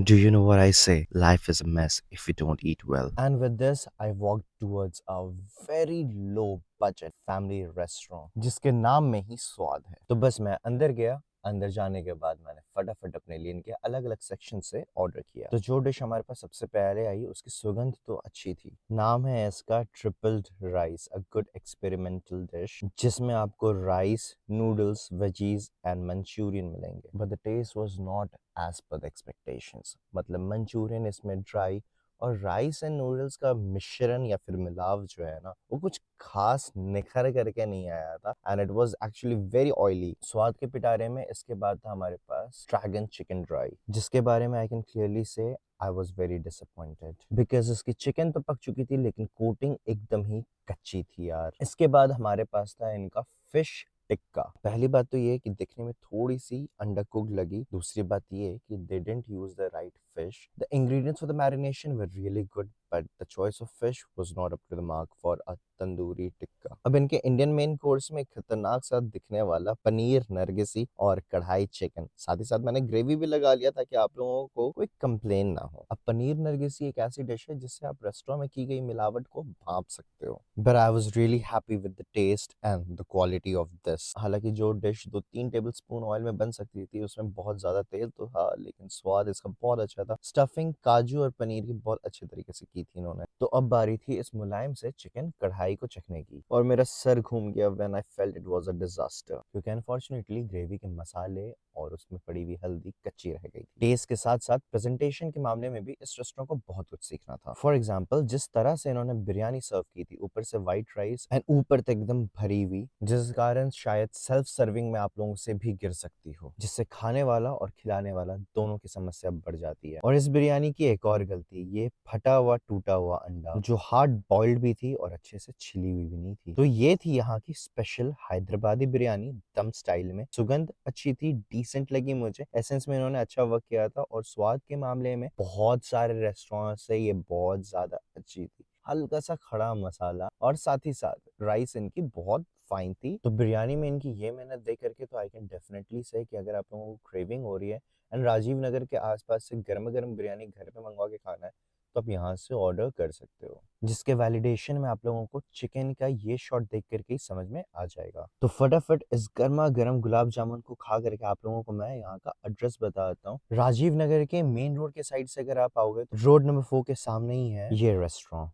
Do you know what I say? Life is a mess if you don't eat well. And with this, I walked towards a very low budget family restaurant जिसके नाम में ही स्वाद है। तो बस मैं अंदर गया। अंदर जाने के बाद मैंने फटाफट अपने लिए इनके अलग अलग सेक्शन से ऑर्डर किया। तो जो डिश हमारे पास सबसे पहले आई उसकी सुगंध तो अच्छी थी। नाम है इसका tripled rice, a good experimental dish, जिसमें आपको rice, noodles, veggies and Manchurian मिलेंगे। But the taste was not as per the expectations. मतलब मंचूरियन इसमें ड्राई और राइस एंड नूडल्स का मिश्रण या फिर मिलाव जो है ना, वो कुछ खास निखर करके नहीं आया था and it was actually very oily. स्वाद के पिटारे में इसके बाद था हमारे पास ड्रैगन चिकन ड्राई, जिसके बारे में आई कैन क्लियरली से I was very disappointed because इसकी चिकन तो पक चुकी थी लेकिन कोटिंग एकदम ही कच्ची थी यार। इसके बाद हमारे पास था इनका फिश टिक्का। पहली बात तो ये कि दिखने में थोड़ी सी अंडर कुक्ड लगी। दूसरी बात ये कि they didn't use the right fish. The ingredients for the marination were really good but the choice of fish was not up to the mark for a tandoori tikka. अब इनके इंडियन मेन कोर्स में खतरनाक सा दिखने वाला पनीर नरगिसी और कढ़ाई चिकन, साथ ही साथ मैंने ग्रेवी भी लगा लिया ताकि आप लोगों को कोई कंप्लेन ना हो। अब पनीर नरगिसी एक ऐसी डिश है जिससे आप रेस्टोरेंट में की गई मिलावट को भांप सकते हो। But I was really happy with the taste and the quality of this. हालांकि जो डिश 2-3 टेबल स्पून ऑयल में बन सकती थी उसमें बहुत ज्यादा तेल तो था, लेकिन स्वाद इसका बहुत अच्छा था। स्टफिंग काजू और पनीर की बहुत अच्छे तरीके से की थी इन्होंने। तो अब बारी थी इस मुलायम से चिकन कढ़ाई को चखने की और मेरा सर घूम गया when I felt it was a disaster, क्योंकि अनफॉर्चुनेटली ग्रेवी के मसाले और उसमें पड़ी हुई हल्दी कच्ची रह गई थी। टेस्ट के साथ साथ प्रेजेंटेशन के मामले में भी इस रेस्टोरेंट को बहुत कुछ सीखना था। फॉर एग्जाम्पल, जिस तरह से इन्होंने बिरयानी सर्व की थी, ऊपर से व्हाइट राइस एंड ऊपर तक एकदम भरी हुई, जिस कारण शायद सेल्फ सर्विंग में आप लोगों से भी गिर सकती हो, जिससे खाने वाला और खिलाने वाला दोनों की समस्या बढ़ जाती है। और इस बिरयानी की एक और गलती, ये फटा हुआ टूटा हुआ अंडा जो हार्ड बॉइल्ड भी थी और अच्छे से छिली हुई भी नहीं थी। तो ये थी यहाँ की स्पेशल हैदराबादी बिरयानी दम स्टाइल में। सुगंध अच्छी थी, डिसेंट लगी मुझे। एसेंस में इन्होंने अच्छा वर्क किया था और स्वाद के मामले में बहुत सारे रेस्टोरेंट से ये बहुत ज्यादा अच्छी थी। हल्का सा खड़ा मसाला और साथ ही साथ राइस इनकी बहुत फाइन थी। तो बिरयानी में इनकी ये मेहनत देख करके तो आई कैन डेफिनेटली से कि अगर आप लोगों को क्रेविंग हो रही है एंड राजीव नगर के आसपास से गर्म गर्म बिरयानी घर पे मंगवा के खाना है, तो आप यहाँ से ऑर्डर कर सकते हो, जिसके वैलिडेशन में आप लोगों को चिकन का ये शॉट देख करके ही समझ में आ जाएगा। तो फटाफट इस गर्मा गर्म गुलाब जामुन को खा करके आप लोगों को मैं यहाँ का एड्रेस बता देता हूँ। राजीव नगर के मेन रोड के साइड से अगर आप आओगे तो रोड नंबर 4 के सामने ही है ये रेस्टोरेंट।